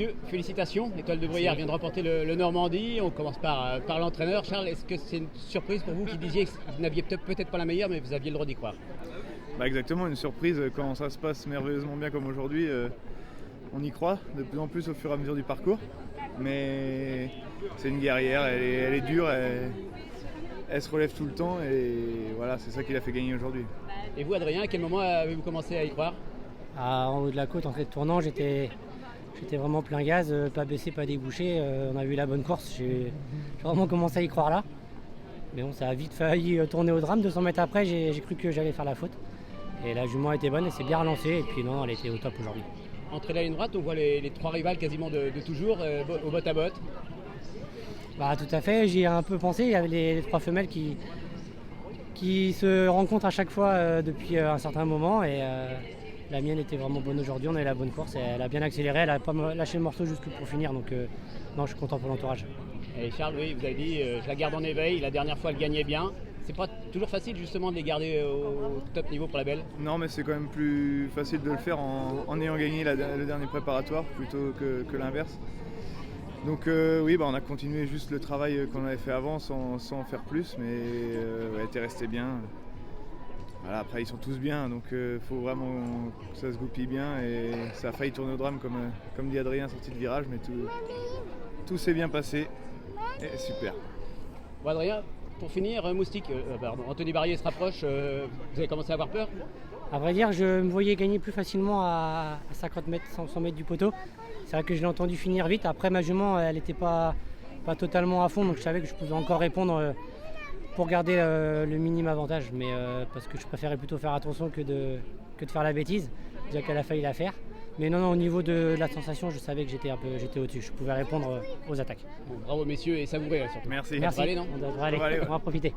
Messieurs, félicitations. L'Étoile de Bruyères vient de remporter le Normandie. On commence par l'entraîneur. Charles, est-ce que c'est une surprise pour vous qui disiez que vous n'aviez peut-être pas la meilleure, mais vous aviez le droit d'y croire? Exactement, une surprise. Quand ça se passe merveilleusement bien comme aujourd'hui, on y croit de plus en plus au fur et à mesure du parcours. Mais c'est une guerrière, elle est dure, elle se relève tout le temps et voilà, c'est ça qui l'a fait gagner aujourd'hui. Et vous, Adrien, à quel moment avez-vous commencé à y croire? En haut de la côte, entrée de tournant, j'étais vraiment plein gaz, pas baissé, pas débouché. On a vu la bonne course, j'ai vraiment commencé à y croire là. Mais bon, ça a vite failli tourner au drame. 200 mètres après, j'ai cru que j'allais faire la faute. Et la jument était bonne, elle s'est bien relancée. Et puis non, elle était au top aujourd'hui. Entre la ligne droite, on voit les trois rivales quasiment de toujours, au botte à botte. Bah, tout à fait, j'y ai un peu pensé. Il y avait les trois femelles qui se rencontrent à chaque fois depuis un certain moment. Et la mienne était vraiment bonne aujourd'hui, on a eu la bonne course. Elle a bien accéléré, elle n'a pas lâché le morceau jusque pour finir. Donc non, je suis content pour l'entourage. Et Charles, oui, vous avez dit, je la garde en éveil. La dernière fois, elle gagnait bien. C'est pas toujours facile justement de les garder au top niveau pour la belle? Non, mais c'est quand même plus facile de le faire en ayant gagné le dernier préparatoire plutôt que l'inverse. Donc oui, on a continué juste le travail qu'on avait fait avant sans en faire plus, mais elle était restée bien. Voilà, après ils sont tous bien, donc faut vraiment que ça se goupille bien et ça a failli tourner au drame comme dit Adrien, sorti de virage, mais tout s'est bien passé et super. Bon, Adrien, pour finir, Moustique, Anthony Barrier se rapproche, vous avez commencé à avoir peur? À vrai dire, je me voyais gagner plus facilement à 50 mètres, 100 mètres du poteau. C'est vrai que je l'ai entendu finir vite. Après, ma jument, elle n'était pas totalement à fond, donc je savais que je pouvais encore répondre pour garder le minime avantage. Mais parce que je préférais plutôt faire attention que de faire la bêtise, déjà qu'elle a failli la faire. Mais non, au niveau de la sensation, je savais que j'étais au-dessus. Je pouvais répondre aux attaques. Bon, bravo messieurs et savourez surtout. Merci. Merci. Allez, non On devrait aller, on va profiter.